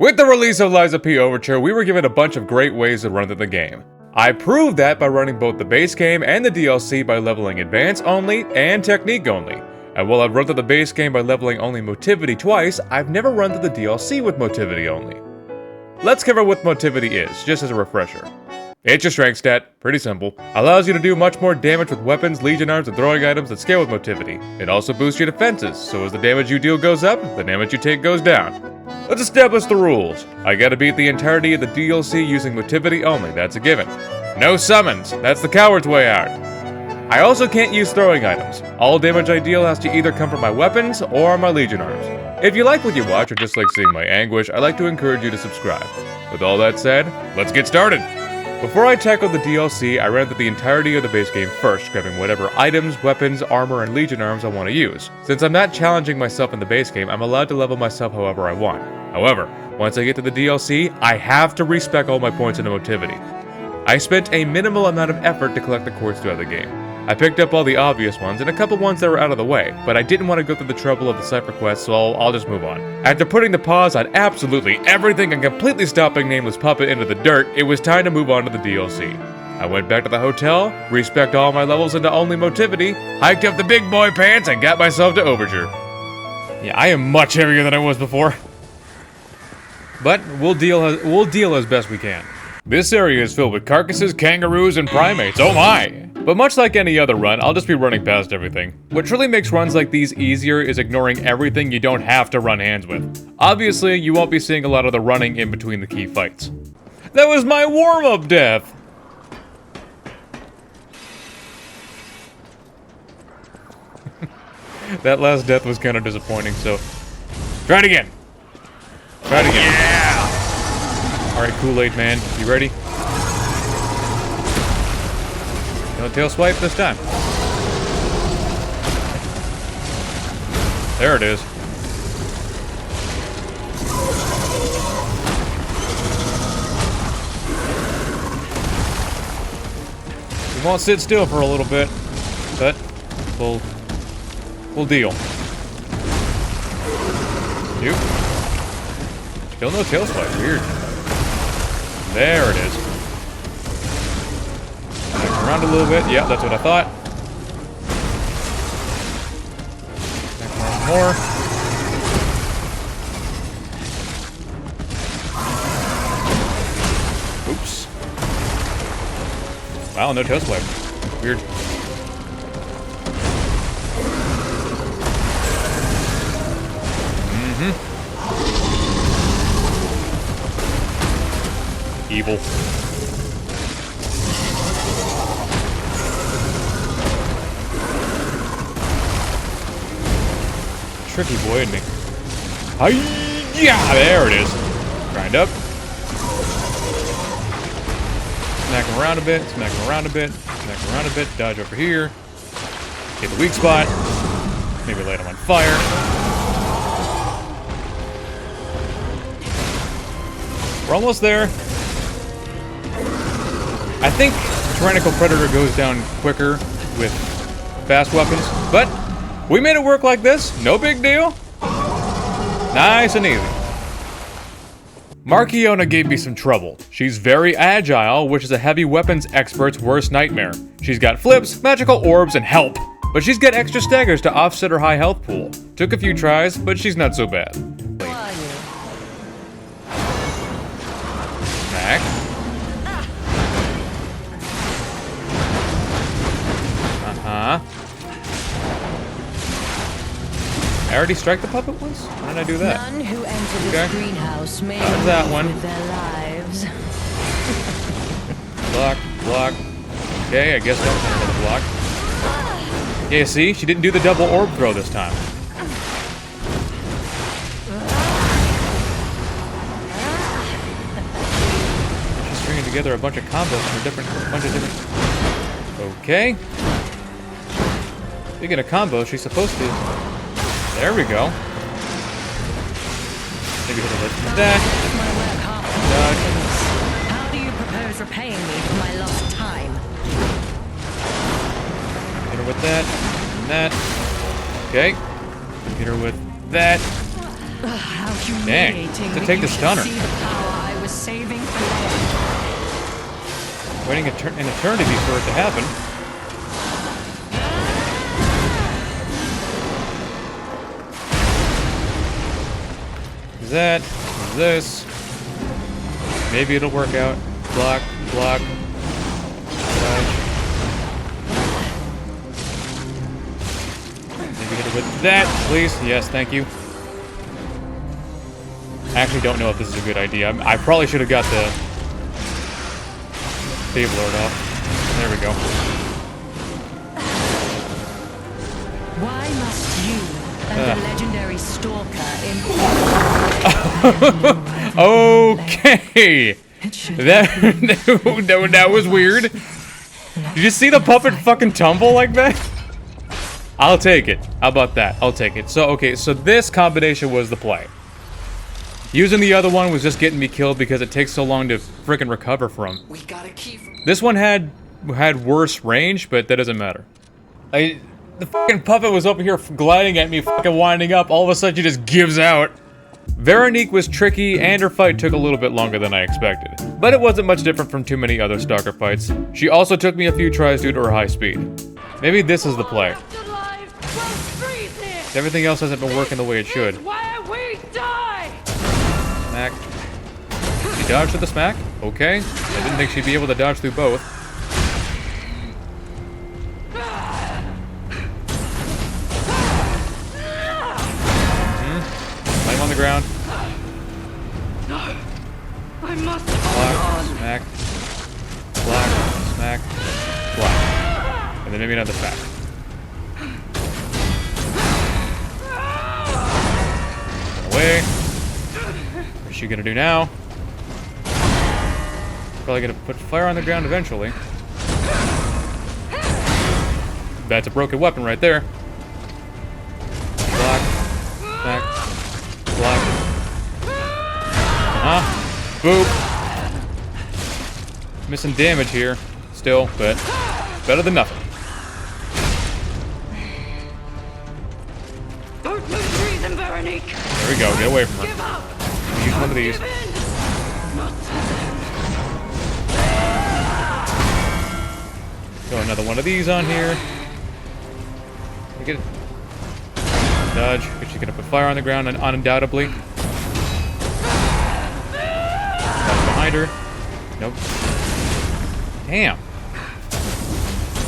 With the release of Lies of P Overture, we were given a bunch of great ways to run through the game. I proved that by running both the base game and the DLC by leveling Advance only and Technique only. And while I've run through the base game by leveling only Motivity twice, I've never run through the DLC with Motivity only. Let's cover what Motivity is, just as a refresher. It's your strength stat, pretty simple. Allows you to do much more damage with weapons, legion arms, and throwing items that scale with Motivity. It also boosts your defenses, so as the damage you deal goes up, the damage you take goes down. Let's establish the rules. I gotta beat the entirety of the DLC using Motivity only, that's a given. No summons, that's the coward's way out. I also can't use throwing items. All damage I deal has to either come from my weapons or my legion arms. If you like what you watch or just like seeing my anguish, I'd like to encourage you to subscribe. With all that said, let's get started! Before I tackle the DLC, I ran through the entirety of the base game first, grabbing whatever items, weapons, armor, and legion arms I want to use. Since I'm not challenging myself in the base game, I'm allowed to level myself however I want. However, once I get to the DLC, I have to respec all my points into Motivity. I spent a minimal amount of effort to collect the quartz throughout the game. I picked up all the obvious ones and a couple ones that were out of the way, but I didn't want to go through the trouble of the cipher quest, so I'll just move on. After putting the pause on absolutely everything and completely stopping Nameless Puppet into the dirt, it was time to move on to the DLC. I went back to the hotel, respec'd all my levels into only Motivity, hiked up the big boy pants, and got myself to Overture. Yeah, I am much heavier than I was before. But we'll deal as best we can. This area is filled with carcasses, kangaroos, and primates, oh my! But much like any other run, I'll just be running past everything. What truly makes runs like these easier is ignoring everything you don't have to run hands with. Obviously, you won't be seeing a lot of the running in between the key fights. That was my warm-up death! That last death was kind of disappointing, so... Try it again! Try it again. Yeah! Alright, Kool-Aid man, you ready? No tail swipe this time. There it is. We won't sit still for a little bit, but we'll deal. Nope. Still no tail swipe. Weird. There it is. Back around a little bit. Yeah, that's what I thought. Back around more. Oops. Wow, no tail swipe. Weird. Evil. Tricky boy, isn't he? Yeah, there it is. Grind up. Smack him around a bit, smack him around a bit, smack him around a bit, dodge over here. Hit the weak spot. Maybe light him on fire. We're almost there. I think Tyrannical Predator goes down quicker with fast weapons, but we made it work like this. No big deal. Nice and easy. Markiona gave me some trouble. She's very agile, which is a heavy weapons expert's worst nightmare. She's got flips, magical orbs, and help. But she's got extra staggers to offset her high health pool. Took a few tries, but she's not so bad. Smack. I already struck the puppet once? Why did I do that? None who enter this greenhouse may that one. with their lives. Block, block. Okay, I guess that was another block. Yeah, see? She didn't do the double orb throw this time. She's stringing together a bunch of combos from a bunch of different... Okay. Speaking of combos, she's supposed to... There we go. Maybe hit a hit from that. How do you propose repaying me for my lost time? Hit her with that, and that. Okay. Hit her with that. How Dang, humiliating to that take you the should stunner. see the power I was saving for later. Waiting an eternity for it to happen. That, this. Maybe it'll work out. Block, block. Dodge. Maybe hit it with that, please. Yes, thank you. I actually don't know if this is a good idea. I probably should have got the Fable Lord off. There we go. Why must you and the legendary stalker Okay. That was weird. Did you see the puppet fucking tumble like that? I'll take it. How about that? I'll take it. So, okay, so this combination was the play. Using the other one was just getting me killed because it takes so long to frickin' recover from. We got a key from This one had worse range, but that doesn't matter. The fucking puppet was over here gliding at me, fucking winding up. All of a sudden, she just gives out. Veronique was tricky, and her fight took a little bit longer than I expected. But it wasn't much different from too many other Stalker fights. She also took me a few tries due to her high speed. Maybe this is the play. Everything else hasn't been working the way it should. Smack. She dodged to the smack? Okay. I didn't think she'd be able to dodge through both. On the ground. No, I must Block, smack, block, smack, block. And then maybe another smack. Away. What's she gonna do now? Probably gonna put fire on the ground eventually. That's a broken weapon right there. Block, smack. Block. Boop. Missing damage here, still, but better than nothing. Don't lose reason, Veronique. There we go, get away from her. Use one of these. Throw another one of these on here. Get it. Dodge, because she's gonna put fire on the ground and undoubtedly. That's behind her. Nope. Damn.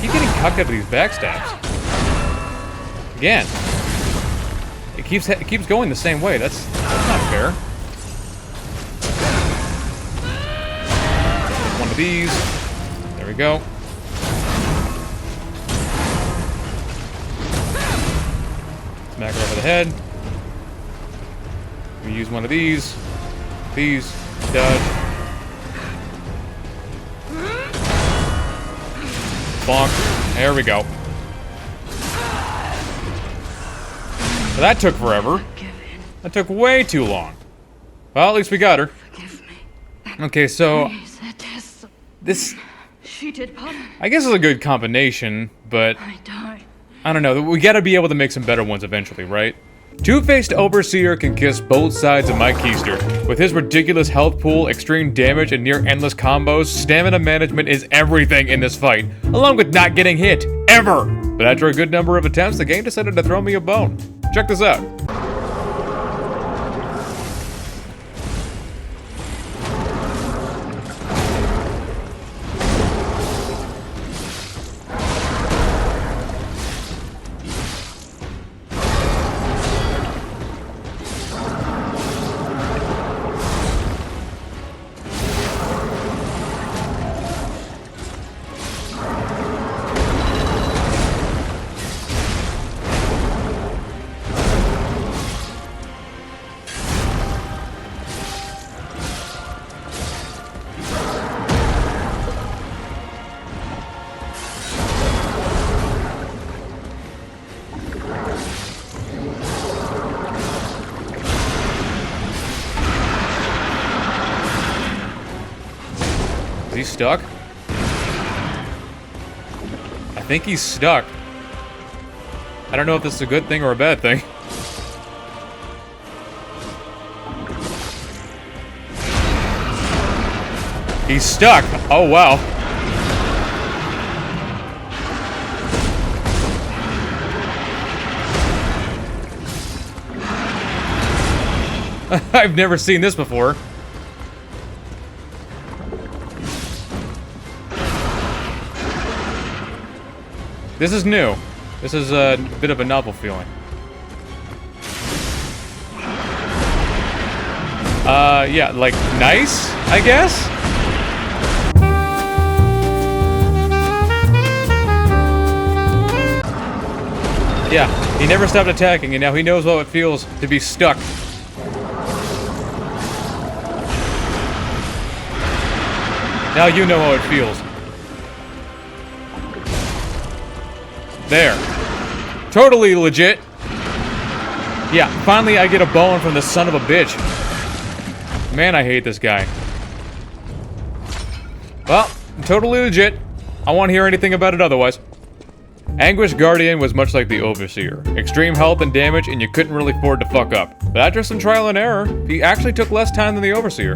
Keep getting cucked out of these backstabs. Again. It keeps going the same way. That's not fair. One of these. There we go. Smack her over the head. We use one of these. These. Dodge. Bonk. There we go. So that took forever. That took way too long. Well, at least we got her. Okay, so this, I guess, is a good combination, but I don't know. We gotta be able to make some better ones eventually, right? Two-faced Overseer can kiss both sides of my keister. With his ridiculous health pool, extreme damage, and near-endless combos, stamina management is everything in this fight, along with not getting hit, ever! But after a good number of attempts, the game decided to throw me a bone. Check this out. Is he stuck? I think he's stuck. I don't know if this is a good thing or a bad thing. He's stuck. Oh, wow. I've never seen this before. This is new. This is a bit of a novel feeling. Yeah, like, nice, I guess? Yeah, he never stopped attacking, and now he knows how it feels to be stuck. Now you know how it feels. There. Totally legit. Yeah, finally I get a bone from the son of a bitch. Man, I hate this guy. Well, totally legit. I won't hear anything about it otherwise. Anguish Guardian was much like the Overseer. Extreme health and damage, and you couldn't really afford to fuck up. But after some trial and error, he actually took less time than the Overseer.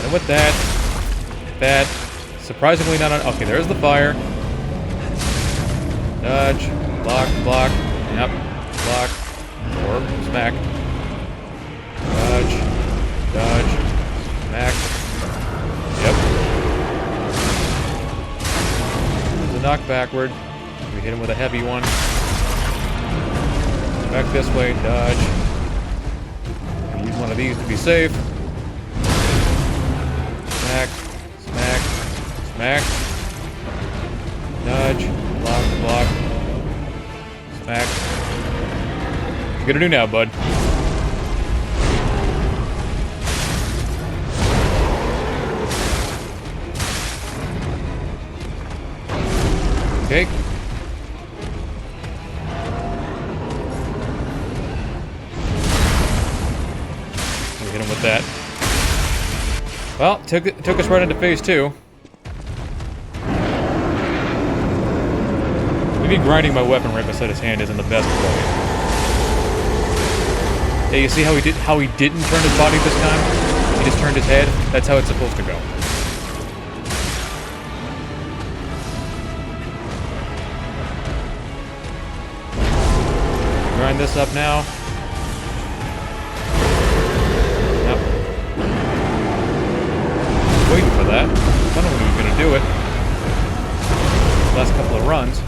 And with that, surprisingly not on. Okay, there's the fire. Dodge, block, block, yep, block, or smack. Dodge, dodge, smack. Yep. There's a knock backward. We hit him with a heavy one. Back this way, dodge. Use one of these to be safe. Smack, smack, smack. Dodge, block, block. Smack. What you gonna do now, bud? Okay. We hit him with that. Well, took us right into phase 2. Maybe grinding my weapon right beside his hand isn't the best way. Yeah, you see how he didn't turn his body this time? He just turned his head. That's how it's supposed to go. Grind this up now. Yep. Waiting for that. I don't know when he was gonna do it. Last couple of runs.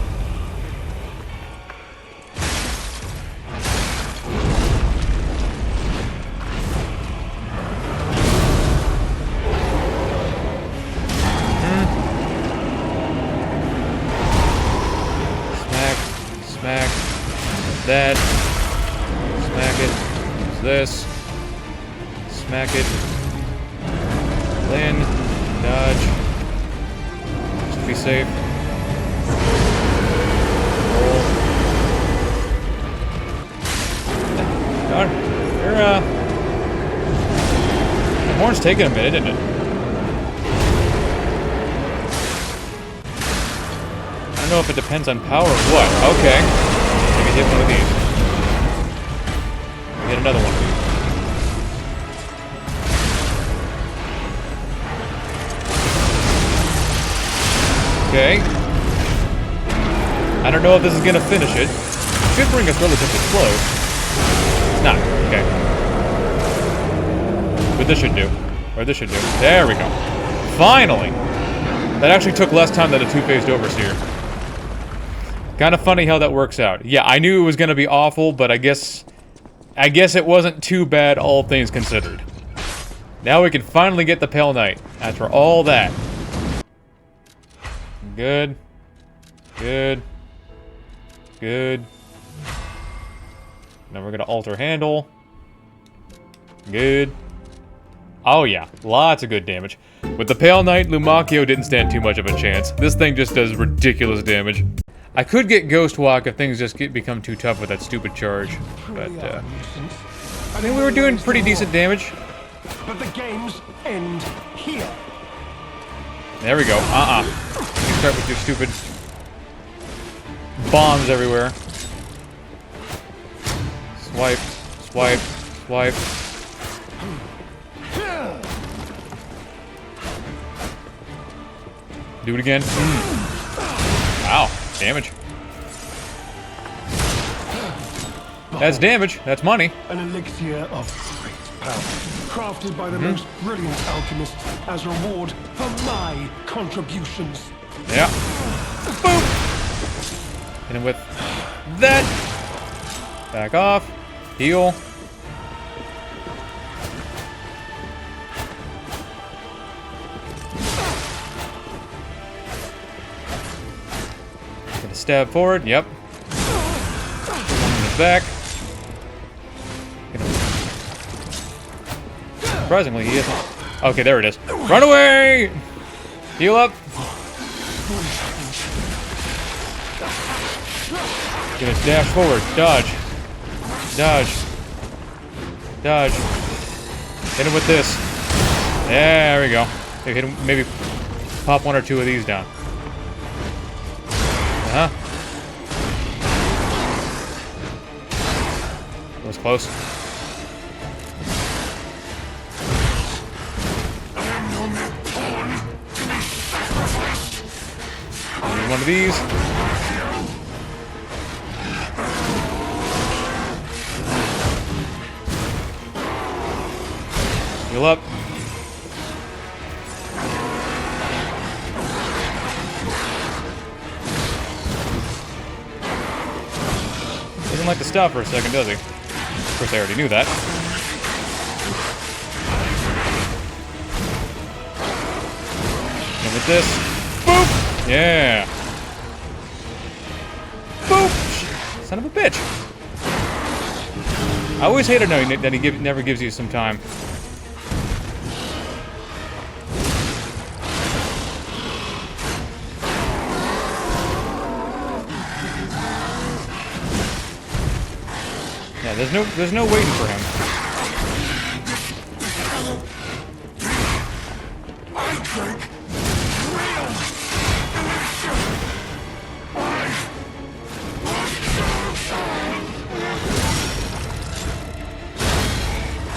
Smack. That. Smack it. Use this. Smack it. Land. Dodge. Just to be safe. Roll. God, the horn's taking a minute, isn't it? I don't know if it depends on power or what. Okay. Maybe hit one of these. We hit another one of these. Okay. I don't know if this is gonna finish it. Should bring us relatively close. It's not. Okay. But this should do. Or this should do. There we go. Finally! That actually took less time than a two-phased Overseer. Kind of funny how that works out. Yeah, I knew it was gonna be awful, but I guess it wasn't too bad, all things considered. Now we can finally get the Pale Knight, after all that. Good. Good. Good. Now we're gonna alter handle. Good. Oh yeah, lots of good damage. With the Pale Knight, Lumacchio didn't stand too much of a chance. This thing just does ridiculous damage. I could get Ghost Walk if things just become too tough with that stupid charge, but I think we were doing pretty decent damage. But the games end here. There we go. You start with your stupid bombs everywhere. Swipe, swipe, swipe. Do it again. Wow, damage. That's damage. That's money. An elixir of great power, crafted by the most brilliant alchemists as reward for my contributions. Yeah. Boom. And with that, back off. Heal. Gonna stab forward. Yep. Back. Surprisingly, he isn't. Okay, there it is. Run away! Heal up. Gonna dash forward. Dodge. Dodge. Dodge. Hit him with this. There we go. Hit him, maybe pop one or two of these down. Uh-huh. That was close. One of these. Heal up. Doesn't like to stop for a second, does he? Of course, I already knew that. And with this, boop! Yeah. Boop! Son of a bitch. I always hated knowing that he never gives you some time. Yeah, there's no waiting for him.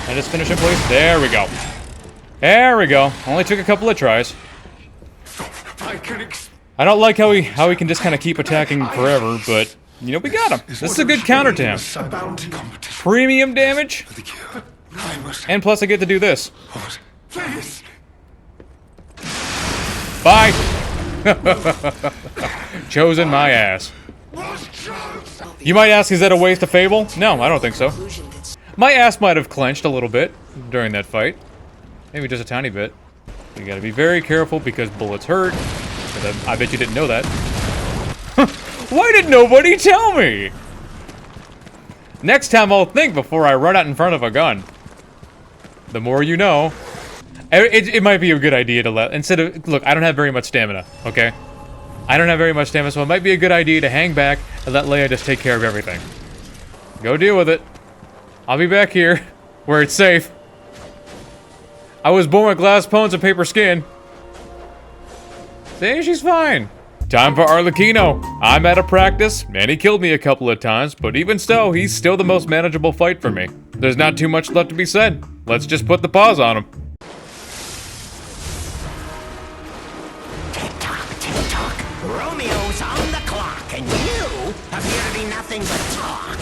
I just finish him, please. There we go. There we go. Only took a couple of tries. I don't like how he can just kind of keep attacking forever, but you know, we got him. This is a good counter to him. Premium damage, and plus I get to do this. Bye. Chosen my ass. You might ask, is that a waste of Fable? No, I don't think so. My ass might have clenched a little bit during that fight. Maybe just a tiny bit. You gotta be very careful because bullets hurt. I bet you didn't know that. Why did nobody tell me? Next time I'll think before I run out in front of a gun. The more you know. It might be a good idea to let, instead of, look, I don't have very much stamina, okay? I don't have very much stamina, so it might be a good idea to hang back and let Leia just take care of everything. Go deal with it. I'll be back here, where it's safe. I was born with glass bones and paper skin. See, she's fine. Time for Arlecchino. I'm out of practice, and he killed me a couple of times, but even so, he's still the most manageable fight for me. There's not too much left to be said. Let's just put the pause on him. Tick-tock. Romeo's on the clock, and you appear to be nothing but talk.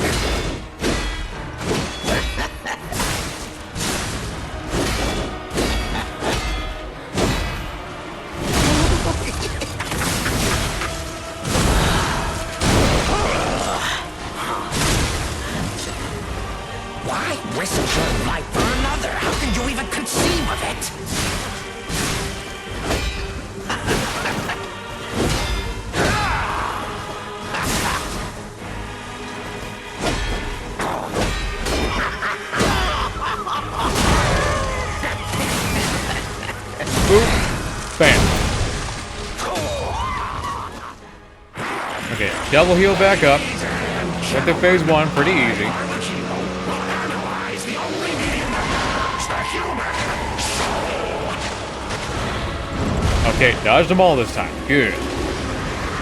Why risk your life for another? How can you even conceive of it? Boop. Bam. Okay, double heal back up. Went through phase 1, pretty easy. Okay, dodged them all this time. Good.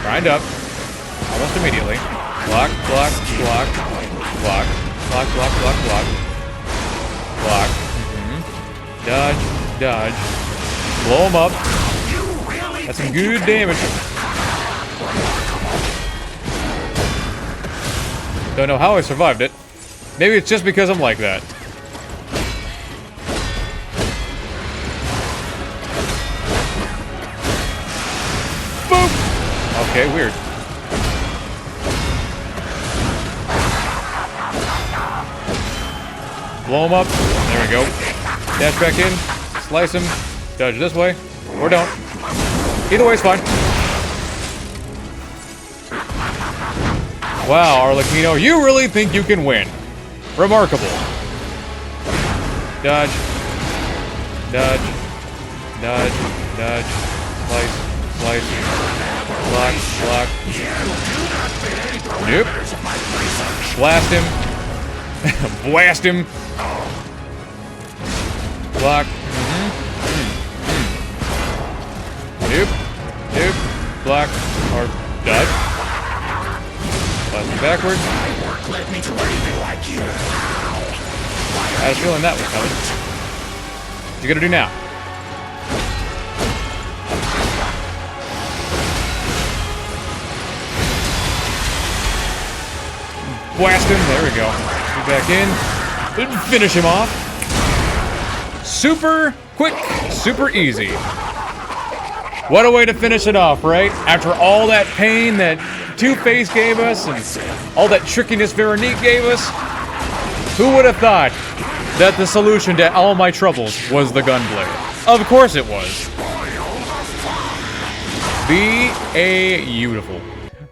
Grind up. Almost immediately. Block, block, block, block, Block, block, block, block. Block. Dodge, dodge. Blow him up. That's some good damage. Don't know how I survived it. Maybe it's just because I'm like that. Boom! Okay, weird. Blow him up. There we go. Dash back in. Slice him. Dodge this way. Or don't. Either way is fine. Wow, Arlecchino, you really think you can win. Remarkable. Dodge. Dodge. Dodge. Dodge. Slice. Slice. Block. Block. Nope. Blast him. Blast him. Block. Nope. Nope. Block. Or dodge. Blast him backward. I had a feeling that was coming. What you gonna do now? Blast him. There we go. Get back in. Finish him off. Super quick, super easy. What a way to finish it off, right? After all that pain that Two-Face gave us and all that trickiness Veronique gave us, who would have thought that the solution to all my troubles was the gunblade? Of course it was. Beautiful.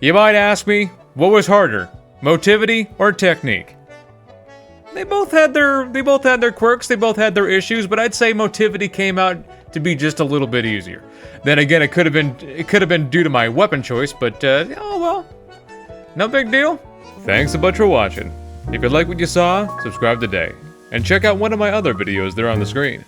You might ask me, what was harder, motivity or technique? They both had their quirks, they both had their issues, but I'd say motivity came out to be just a little bit easier. Then again, it could have been due to my weapon choice, but oh well. No big deal. Thanks a bunch for watching. If you like what you saw, subscribe today. And check out one of my other videos there on the screen.